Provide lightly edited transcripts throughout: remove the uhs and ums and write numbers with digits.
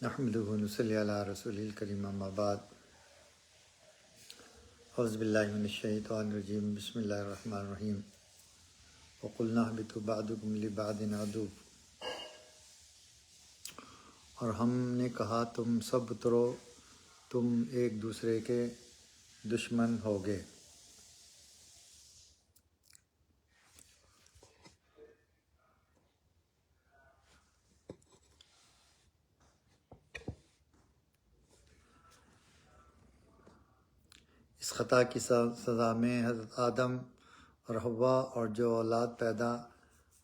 نحمدہ و نصلی علی رسول الکریم اما بعد اعوذ باللہ من الشیطان الرجیم بسم اللہ الرحمن الرحیم وقلنا اہبطوا بعضکم لبعض عدو، اور ہم نے کہا تم سب اترو، تم ایک دوسرے کے دشمن ہوگے۔ اس خطا کی سزا میں حضرت آدم اور حوا اور جو اولاد پیدا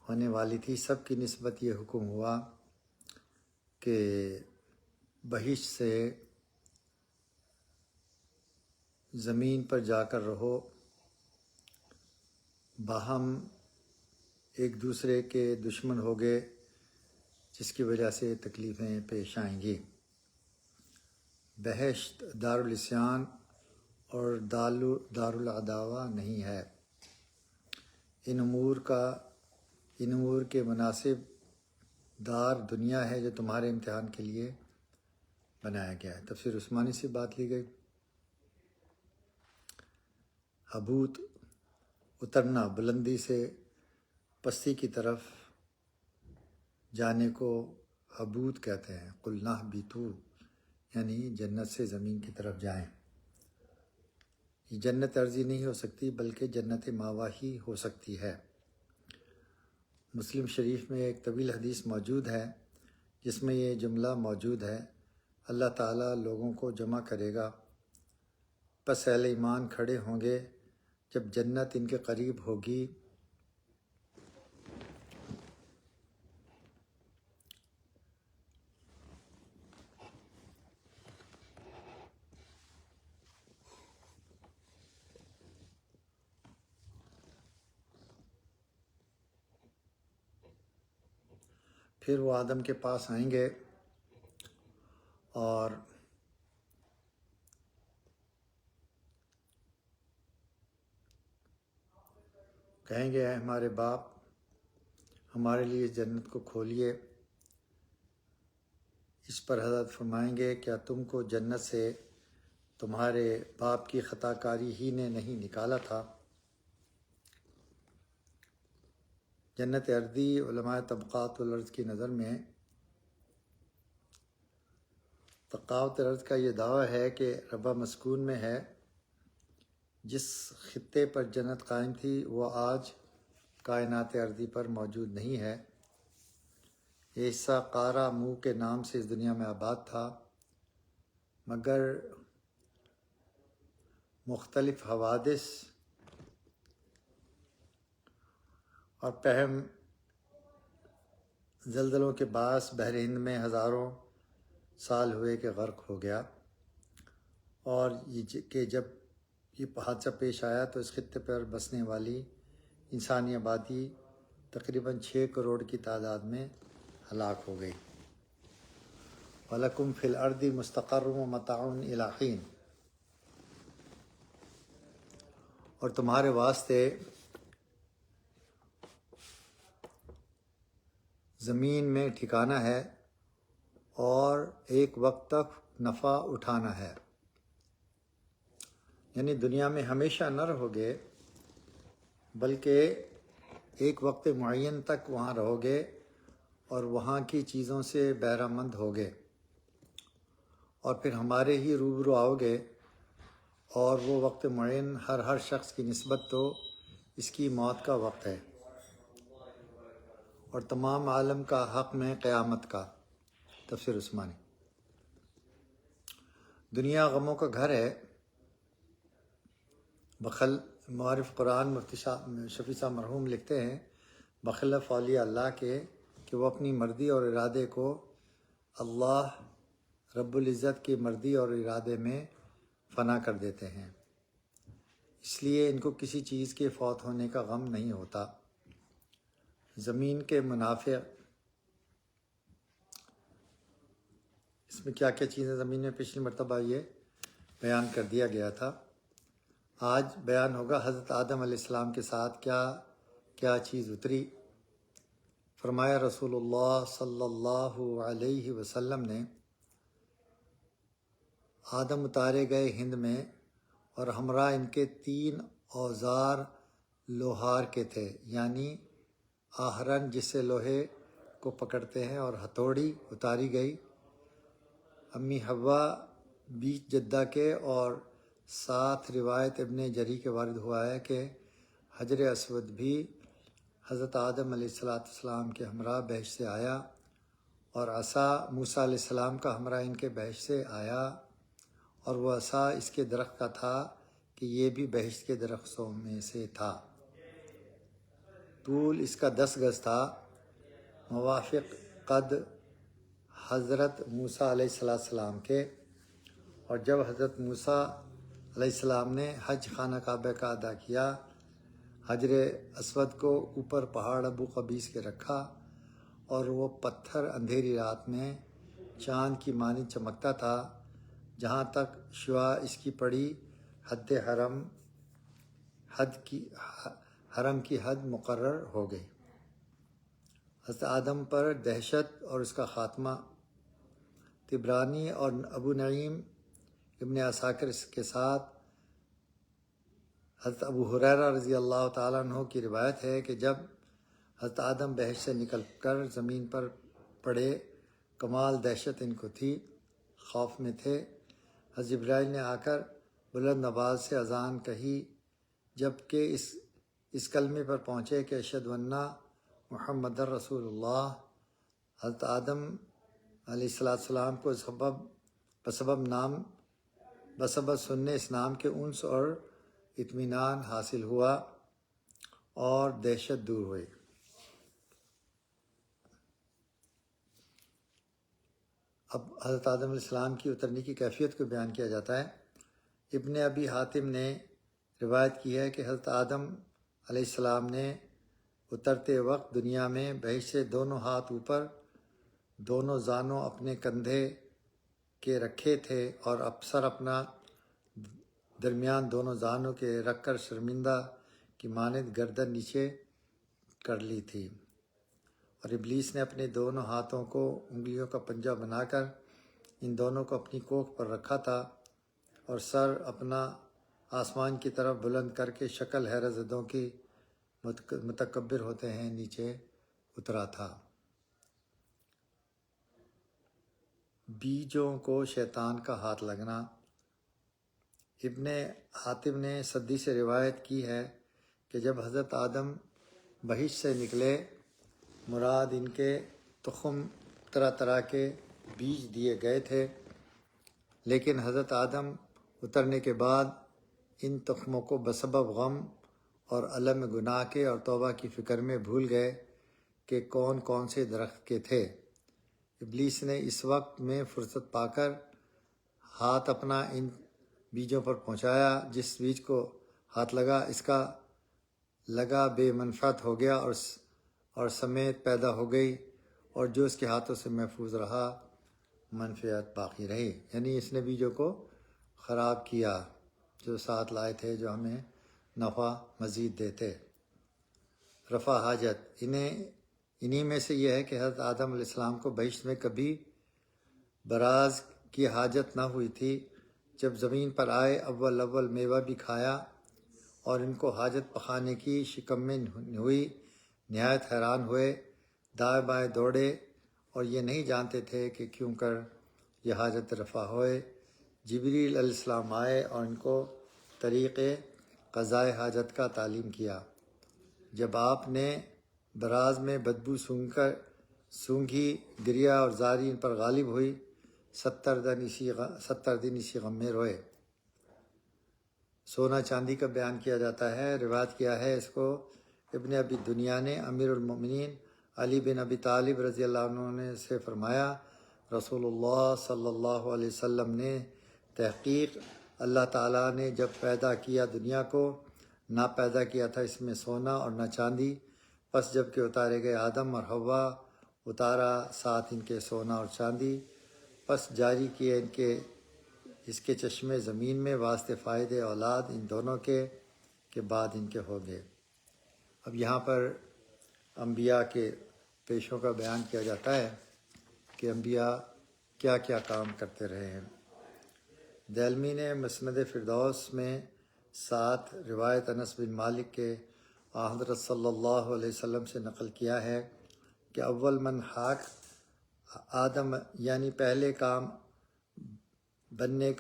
ہونے والی تھی سب کی نسبت یہ حکم ہوا کہ بہشت سے زمین پر جا کر رہو، باہم ایک دوسرے کے دشمن ہوگے، جس کی وجہ سے تکلیفیں پیش آئیں گی۔ بہشت دارالعصیان اور دارالعداوہ نہیں ہے۔ ان امور کے مناسب دار دنیا ہے جو تمہارے امتحان کے لیے بنایا گیا ہے۔ تفسیر عثمانی سے بات لی گئی۔ حبوط اترنا، بلندی سے پستی کی طرف جانے کو حبوط کہتے ہیں۔ قلنا اہبطوا یعنی جنت سے زمین کی طرف جائیں۔ یہ جنت عرضی نہیں ہو سکتی بلکہ جنت ماوا ہی ہو سکتی ہے۔ مسلم شریف میں ایک طویل حدیث موجود ہے جس میں یہ جملہ موجود ہے، اللہ تعالیٰ لوگوں کو جمع کرے گا، پس اہل ایمان کھڑے ہوں گے جب جنت ان کے قریب ہوگی، پھر وہ آدم کے پاس آئیں گے اور کہیں گے، اے ہمارے باپ، ہمارے لیے اس جنت کو کھولیے۔ اس پر حضرت فرمائیں گے، کیا تم کو جنت سے تمہارے باپ کی خطا کاری ہی نے نہیں نکالا تھا؟ جنت ارضی علماء طبقات الارض کی نظر میں طبقات الارض کا یہ دعویٰ ہے کہ ربع مسکون میں ہے۔ جس خطے پر جنت قائم تھی وہ آج کائنات ارضی پر موجود نہیں ہے۔ یہ حصہ قارہ منہ کے نام سے اس دنیا میں آباد تھا، مگر مختلف حوادث اور پہم زلزلوں کے باعث بحر ہند میں ہزاروں سال ہوئے کہ غرق ہو گیا، اور کہ جب یہ حادثہ پیش آیا تو اس خطے پر بسنے والی انسانی آبادی تقریباً 6 کروڑ کی تعداد میں ہلاک ہو گئی۔ وَلَكُمْ فِي الْأَرْضِ مُسْتَقَرٌّ وَمَتَاعٌ إِلَىٰ حِينٍ، اور تمہارے واسطے زمین میں ٹھکانہ ہے اور ایک وقت تک نفع اٹھانا ہے۔ یعنی دنیا میں ہمیشہ نہ رہو گے بلکہ ایک وقت معین تک وہاں رہو گے اور وہاں کی چیزوں سے بہرہ مند ہوگے، اور پھر ہمارے ہی روبرو آؤ گے، اور وہ وقت معین ہر شخص کی نسبت تو اس کی موت کا وقت ہے، اور تمام عالم کا حق میں قیامت کا۔ تفسیر عثمانی۔ دنیا غموں کا گھر ہے۔ معرف قرآن مفتی شفیع صاحب مرحوم لکھتے ہیں، بخلاف اولیاء اللہ کے کہ وہ اپنی مرضی اور ارادے کو اللہ رب العزت کی مرضی اور ارادے میں فنا کر دیتے ہیں، اس لیے ان کو کسی چیز کے فوت ہونے کا غم نہیں ہوتا۔ زمین کے منافع، اس میں کیا کیا چیزیں زمین میں پچھلی مرتبہ یہ بیان کر دیا گیا تھا۔ آج بیان ہوگا حضرت آدم علیہ السلام کے ساتھ کیا چیز اتری۔ فرمایا رسول اللہ صلی اللہ علیہ وسلم نے، آدم اتارے گئے ہند میں اور ہمراہ ان کے 3 اوزار لوہار کے تھے، یعنی آہرن جس سے لوہے کو پکڑتے ہیں اور ہتھوڑی اتاری گئی۔ امی حوا بیچ جدہ کے، اور ساتھ روایت ابن جری کے وارد ہوا ہے کہ حجر اسود بھی حضرت آدم علیہ السلام کے ہمراہ بہشت سے آیا، اور عصا موسیٰ علیہ السلام کا ہمراہ ان کے بہشت سے آیا، اور وہ عصا اس کے درخت کا تھا کہ یہ بھی بہشت کے درختوں میں سے تھا۔ طول اس کا 10 گز تھا، موافق قد حضرت موسیٰ علیہ السلام کے۔ اور جب حضرت موسیٰ علیہ السلام نے حج خانہ کعبہ کا ادا کیا، حجر اسود کو اوپر پہاڑ ابو قبیس کے رکھا، اور وہ پتھر اندھیری رات میں چاند کی مانند چمکتا تھا، جہاں تک شعاع اس کی پڑی حرم کی حد مقرر ہو گئی۔ حضرت آدم پر دہشت اور اس کا خاتمہ۔ طبرانی اور ابو نعیم ابن عساکر کے ساتھ حضرت ابو ہریرہ رضی اللہ تعالیٰ عنہ کی روایت ہے کہ جب حضرت آدم بہشت سے نکل کر زمین پر پڑے، کمال دہشت ان کو تھی، خوف میں تھے۔ حضرت جبرائیل نے آ کر بلند آواز سے اذان کہی، جب کہ اس کلمے پر پہنچے کہ اشہد ان محمد رسول اللہ۔ حضرت آدم علیہ السلام کو بسبب سننے اس نام کے انس اور اطمینان حاصل ہوا اور دہشت دور ہوئی۔ اب حضرت آدم علیہ السلام کی اترنے کی کیفیت کو بیان کیا جاتا ہے۔ ابن ابی حاتم نے روایت کی ہے کہ حضرت آدم علیہ السلام نے اترتے وقت دنیا میں بہشت سے دونوں ہاتھ اوپر، دونوں زانوں اپنے کندھے کے رکھے تھے، اور سر اپنا درمیان دونوں زانوں کے رکھ کر شرمندہ کی مانند گردن نیچے کر لی تھی، اور ابلیس نے اپنے دونوں ہاتھوں کو انگلیوں کا پنجہ بنا کر ان دونوں کو اپنی کوکھ پر رکھا تھا، اور سر اپنا آسمان کی طرف بلند کر کے شکل حیرت زدوں کی متکبر ہوتے ہیں نیچے اترا تھا۔ بیجوں کو شیطان کا ہاتھ لگنا۔ ابن حاتم نے صدی سے روایت کی ہے کہ جب حضرت آدم بہشت سے نکلے، مراد ان کے تخم طرح طرح کے بیج دیے گئے تھے، لیکن حضرت آدم اترنے کے بعد ان تخموں کو بسبب غم اور الم گناہ کے اور توبہ کی فکر میں بھول گئے کہ کون کون سے درخت کے تھے۔ ابلیس نے اس وقت میں فرصت پا کر ہاتھ اپنا ان بیجوں پر پہنچایا، جس بیج کو ہاتھ لگا اس کا لگا بے منفعت ہو گیا اور سمیت پیدا ہو گئی، اور جو اس کے ہاتھوں سے محفوظ رہا منفعت باقی رہی۔ یعنی اس نے بیجوں کو خراب کیا جو ساتھ لائے تھے، جو ہمیں نفع مزید دیتے۔ رفع حاجت۔ انہی میں سے یہ ہے کہ حضرت آدم علیہ السلام کو بہشت میں کبھی براز کی حاجت نہ ہوئی تھی۔ جب زمین پر آئے اول میوہ بھی کھایا، اور ان کو حاجت پخانے کی شکمیں ہوئی، نہایت حیران ہوئے، دائیں بائیں دوڑے، اور یہ نہیں جانتے تھے کہ کیوں کر یہ حاجت رفع ہوئے۔ جبریل علیہ السلام آئے اور ان کو طریق قضاء حاجت کا تعلیم کیا۔ جب آپ نے براز میں بدبو سونگھی، گریا اور زاری ان پر غالب ہوئی، 70 دن اسی غم میں روئے۔ سونا چاندی کا بیان کیا جاتا ہے۔ روایت کیا ہے اس کو ابن ابی دنیا نے امیر المؤمنین علی بن ابی طالب رضی اللہ عنہ نے سے فرمایا، رسول اللہ صلی اللہ علیہ وسلم نے تحقیق اللہ تعالیٰ نے جب پیدا کیا دنیا کو، نہ پیدا کیا تھا اس میں سونا اور نہ چاندی، پس جب کہ اتارے گئے آدم اور حوا، اتارا ساتھ ان کے سونا اور چاندی، پس جاری کیے اس کے چشمے زمین میں واسطے فائدے اولاد ان دونوں کے بعد ان کے ہو گئے۔ اب یہاں پر انبیاء کے پیشوں کا بیان کیا جاتا ہے کہ انبیاء کیا کیا کام کرتے رہے ہیں۔ دہلمی نے مسند فردوس میں 7 روایت انس بن مالک کے حضرت صلی اللہ علیہ وسلم سے نقل کیا ہے کہ اول من حاک آدم، یعنی پہلے کام بننے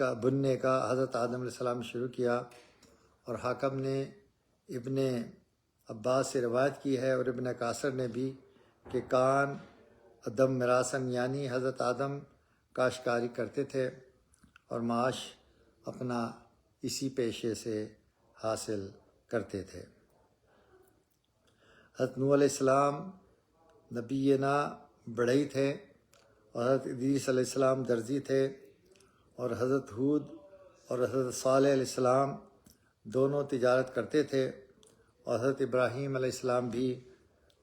کا حضرت آدم علیہ السلام شروع کیا، اور حاکم نے ابن عباس سے روایت کی ہے اور ابن کاثر نے بھی کہ کان ادم مراسن، یعنی حضرت آدم کاشتکاری کرتے تھے اور معاش اپنا اسی پیشے سے حاصل کرتے تھے۔ حضرت نوح علیہ السلام نبینا بڑھئی تھے، اور حضرت ادریس علیہ السلام درزی تھے، اور حضرت ہود اور حضرت صالح علیہ السلام دونوں تجارت کرتے تھے، اور حضرت ابراہیم علیہ السلام بھی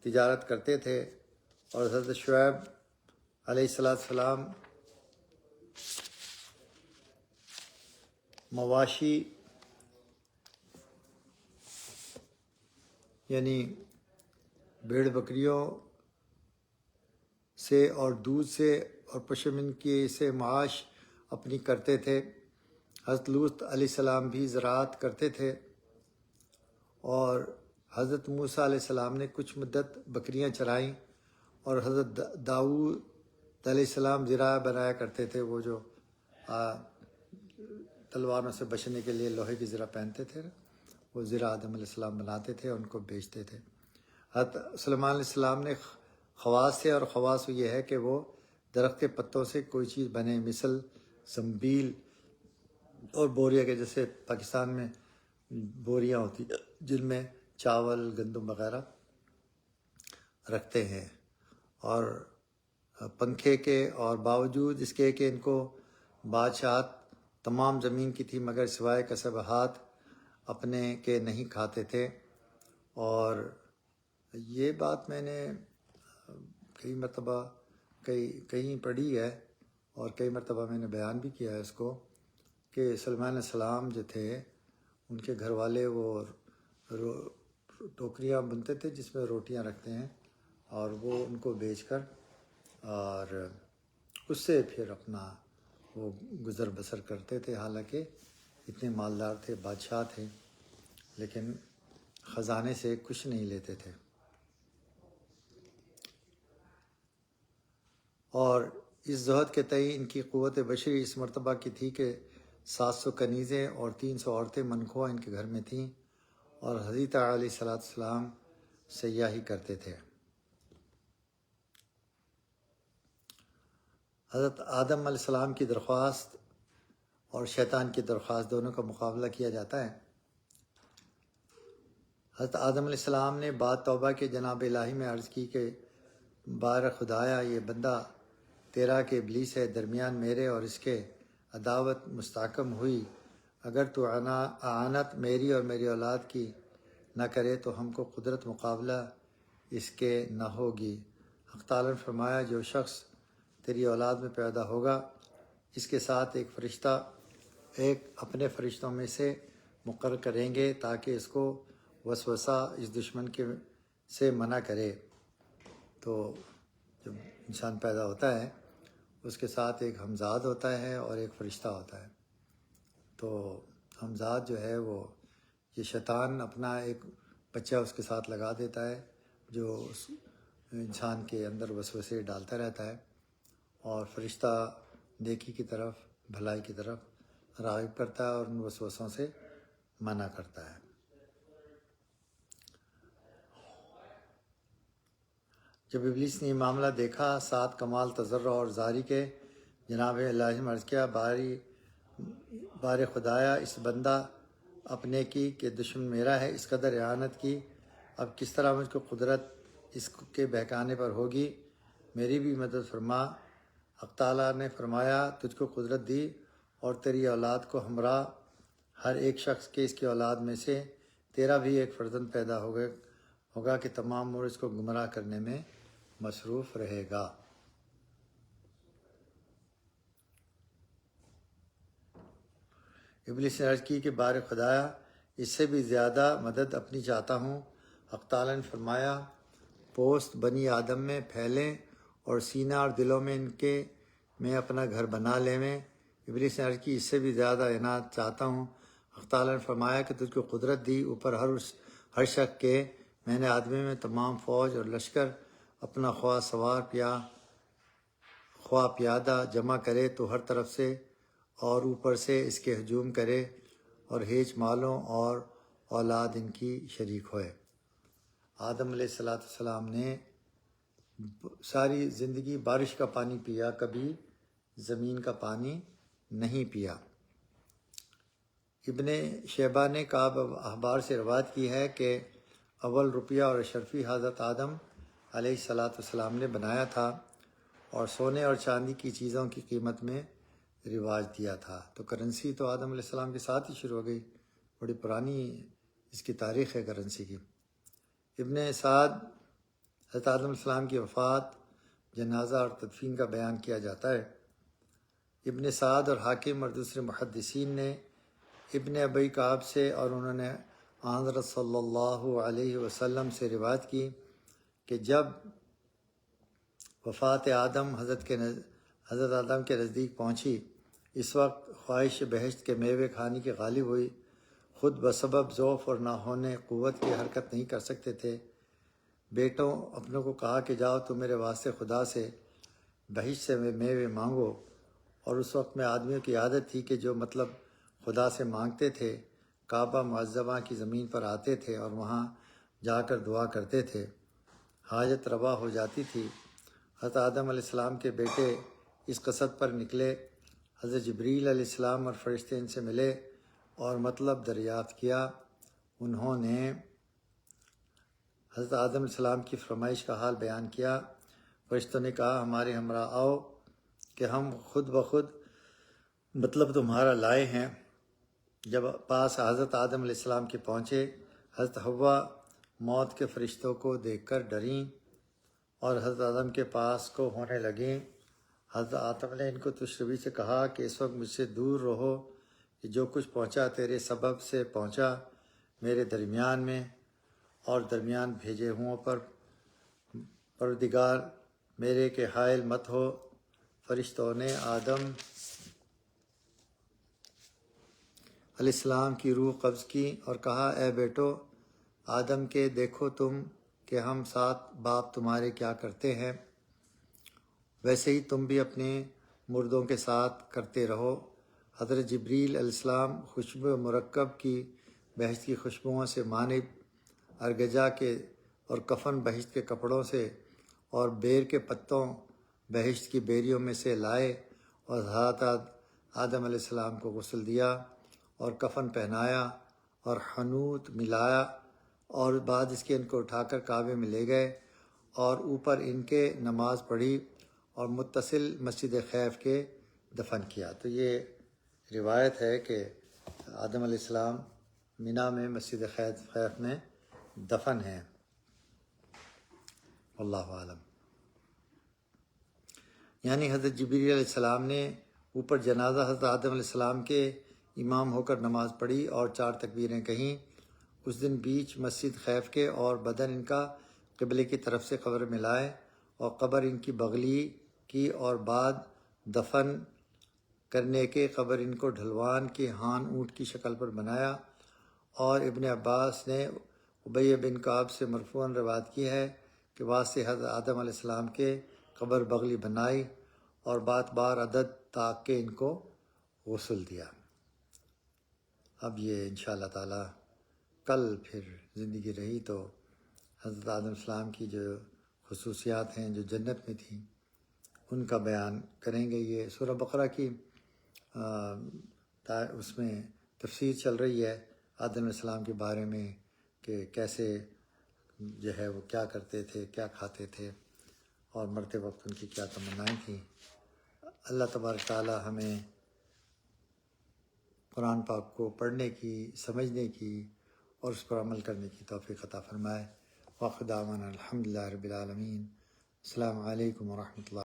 تجارت کرتے تھے، اور حضرت شعیب علیہ السلام مواشی یعنی بھیڑ بکریوں سے اور دودھ سے اور پشمنکی سے معاش اپنی کرتے تھے۔ حضرت لوط علیہ السلام بھی زراعت کرتے تھے، اور حضرت موسیٰ علیہ السلام نے کچھ مدت بکریاں چرائیں، اور حضرت داؤد علیہ السلام زرہ بنایا کرتے تھے، وہ جو تلواروں سے بچنے کے لیے لوہے کی زرہ پہنتے تھے، وہ زرہ آدم علیہ السلام بناتے تھے، ان کو بیچتے تھے۔ حضرت سلیمان علیہ السلام نے خواص تھے، اور خواص یہ ہے کہ وہ درخت کے پتوں سے کوئی چیز بنے، مثل زنبیل اور بوریا کے، جیسے پاکستان میں بوریاں ہوتی جن میں چاول گندم وغیرہ رکھتے ہیں، اور پنکھے کے، اور باوجود اس کے کہ ان کو بادشاہت تمام زمین کی تھی مگر سوائے کسب ہاتھ اپنے کے نہیں کھاتے تھے۔ اور یہ بات میں نے کئی مرتبہ کہیں پڑھی ہے، اور کئی مرتبہ میں نے بیان بھی کیا ہے اس کو، کہ سلیمان علیہ السلام جو تھے ان کے گھر والے وہ ٹوکریاں بنتے تھے جس میں روٹیاں رکھتے ہیں، اور وہ ان کو بیچ کر اور اس سے پھر اپنا وہ گزر بسر کرتے تھے، حالانکہ اتنے مالدار تھے، بادشاہ تھے، لیکن خزانے سے کچھ نہیں لیتے تھے۔ اور اس زہد کے تئیں ان کی قوت بشری اس مرتبہ کی تھی کہ 700 کنیزیں اور 300 عورتیں منخواہ ان کے گھر میں تھیں، اور حضرت علیہ السلام سیاحی کرتے تھے۔ حضرت آدم علیہ السلام کی درخواست اور شیطان کی درخواست دونوں کا مقابلہ کیا جاتا ہے۔ حضرت آدم علیہ السلام نے بعد توبہ کے جناب الہی میں عرض کی کہ بار خدایا، یہ بندہ تیرا کہ ابلیس ہے، درمیان میرے اور اس کے عداوت مستحکم ہوئی، اگر تو اعانت میری اور میری اولاد کی نہ کرے تو ہم کو قدرت مقابلہ اس کے نہ ہوگی۔ حق تعالیٰ نے فرمایا، جو شخص تیری اولاد میں پیدا ہوگا اس کے ساتھ ایک فرشتہ اپنے فرشتوں میں سے مقرر کریں گے تاکہ اس کو وسوسہ اس دشمن سے منع کرے۔ تو جب انسان پیدا ہوتا ہے اس کے ساتھ ایک ہمزاد ہوتا ہے اور ایک فرشتہ ہوتا ہے، تو ہمزاد جو ہے وہ یہ شیطان اپنا ایک بچہ اس کے ساتھ لگا دیتا ہے جو اس انسان کے اندر وسوسے ڈالتا رہتا ہے، اور فرشتہ نیکی کی طرف، بھلائی کی طرف راغب کرتا ہے اور ان وسوسوں سے منع کرتا ہے۔ جب ابلیس نے یہ معاملہ دیکھا، 7 کمال تضرع اور زاری کے، جناب الہی نے عرض کیا، بار خدایا، اس بندہ اپنے کی کہ دشمن میرا ہے، اس قدر اعانت کی، اب کس طرح مجھ کو قدرت اس کے بہکانے پر ہوگی، میری بھی مدد فرما۔ حق تعالیٰ نے فرمایا، تجھ کو قدرت دی اور تیری اولاد کو ہمراہ ہر ایک شخص کے اس کی اولاد میں سے تیرا بھی ایک فرزند پیدا ہوگا کہ تمام عمر اس کو گمراہ کرنے میں مصروف رہے گا۔ ابلیس نے عرض کی کہ بار خدایا، اس سے بھی زیادہ مدد اپنی چاہتا ہوں۔ حق تعالیٰ نے فرمایا، پوست بنی آدم میں پھیلیں اور سینہ اور دلوں میں ان کے میں اپنا گھر بنا لے میں۔ ابلیس نے عرض کی اس سے بھی زیادہ عنایت چاہتا ہوں۔ حق تعالیٰ نے فرمایا کہ تجھ کو قدرت دی اوپر ہر شخص کے، میں نے آدمی میں تمام فوج اور لشکر اپنا خواہ سوار خواہ پیادہ جمع کرے تو ہر طرف سے اور اوپر سے اس کے ہجوم کرے اور ہیچ مالوں اور اولاد ان کی شریک ہوئے۔ آدم علیہ السلام نے ساری زندگی بارش کا پانی پیا، کبھی زمین کا پانی نہیں پیا۔ ابن شیبہ نے کعب احبار سے روایت کی ہے کہ اول روپیہ اور اشرفی حضرت آدم علیہ السلام نے بنایا تھا اور سونے اور چاندی کی چیزوں کی قیمت میں رواج دیا تھا۔ تو کرنسی تو آدم علیہ السلام کے ساتھ ہی شروع ہو گئی، بڑی پرانی اس کی تاریخ ہے کرنسی کی۔ ابن سعد حضرت آدم علیہ السلام کی وفات، جنازہ اور تدفین کا بیان کیا جاتا ہے۔ ابن سعد اور حاکم اور دوسرے محدثین نے ابن ابی کعب سے اور انہوں نے حضرت صلی اللہ علیہ وسلم سے روایت کی کہ جب وفات آدم حضرت آدم کے نزدیک پہنچی، اس وقت خواہش بہشت کے میوے کھانے کی غالب ہوئی۔ خود بسبب ضعف اور نہ ہونے قوت کی حرکت نہیں کر سکتے تھے۔ بیٹوں اپنوں کو کہا کہ جاؤ تم میرے واسطے خدا سے بہشت سے میوے مانگو، اور اس وقت میں آدمیوں کی عادت تھی کہ جو مطلب خدا سے مانگتے تھے کعبہ معظمہ کی زمین پر آتے تھے اور وہاں جا کر دعا کرتے تھے، حاجت روا ہو جاتی تھی۔ حضرت آدم علیہ السلام کے بیٹے اس قصد پر نکلے، حضرت جبریل علیہ السلام اور فرشتے ان سے ملے اور مطلب دریافت کیا۔ انہوں نے حضرت آدم علیہ السلام کی فرمائش کا حال بیان کیا۔ فرشتوں نے کہا ہمارے ہمراہ آؤ کہ ہم خود بخود مطلب تمہارا لائے ہیں۔ جب پاس حضرت آدم علیہ السلام کے پہنچے، حضرت حوا موت کے فرشتوں کو دیکھ کر ڈریں اور حضرت آدم کے پاس کو ہونے لگیں۔ حضرت آدم نے ان کو تشروی سے کہا کہ اس وقت مجھ سے دور رہو، کہ جو کچھ پہنچا تیرے سبب سے پہنچا میرے درمیان میں اور درمیان بھیجے ہوں پر پروردگار میرے کے حائل مت ہو۔ فرشتوں نے آدم علیہ السلام کی روح قبض کی اور کہا اے بیٹو آدم کے، دیکھو تم کہ ہم سات باپ تمہارے کیا کرتے ہیں، ویسے ہی تم بھی اپنے مردوں کے ساتھ کرتے رہو۔ حضرت جبریل علیہ السلام خوشبو مرکب کی بہشت کی خوشبوؤں سے مانب ارگجا کے اور کفن بہشت کے کپڑوں سے اور بیر کے پتوں بہشت کی بیریوں میں سے لائے اور حضرت آدم علیہ السلام کو غسل دیا اور کفن پہنایا اور حنوط ملایا، اور بعد اس کے ان کو اٹھا کر کعبے میں لے گئے اور اوپر ان کے نماز پڑھی اور متصل مسجد خیف کے دفن کیا۔ تو یہ روایت ہے کہ آدم علیہ السلام مینا میں مسجد خیف میں دفن ہیں۔ اللہ عالم۔ یعنی حضرت جبریل علیہ السلام نے اوپر جنازہ حضرت آدم علیہ السلام کے امام ہو کر نماز پڑھی اور 4 تکبیریں کہیں۔ اس دن بیچ مسجد خیف کے اور بدن ان کا قبلے کی طرف سے قبر میں لائے اور قبر ان کی بغلی کی، اور بعد دفن کرنے کے قبر ان کو ڈھلوان کی ہان اونٹ کی شکل پر بنایا۔ اور ابن عباس نے ابی بن کعب سے مرفوعاً روایت کی ہے کہ واسطے حضرت آدم علیہ السلام کے قبر بغلی بنائی اور بار عدد تاک کے ان کو غسل دیا۔ اب یہ انشاءاللہ تعالی کل پھر زندگی رہی تو حضرت آدم علیہ السلام کی جو خصوصیات ہیں جو جنت میں تھیں ان کا بیان کریں گے۔ یہ سورہ بقرہ کی اس میں تفسیر چل رہی ہے آدم علیہ السلام کے بارے میں کہ کیسے جو ہے وہ کیا کرتے تھے، کیا کھاتے تھے اور مرتے وقت ان کی کیا تمنائیں تھیں۔ اللہ تبارک تعالی ہمیں قرآن پاک کو پڑھنے کی، سمجھنے کی اور اس پر عمل کرنے کی توفیق عطا فرمائے۔ وآخر دعوانا الحمدللہ رب العالمین۔ السلام علیکم ورحمۃ اللہ۔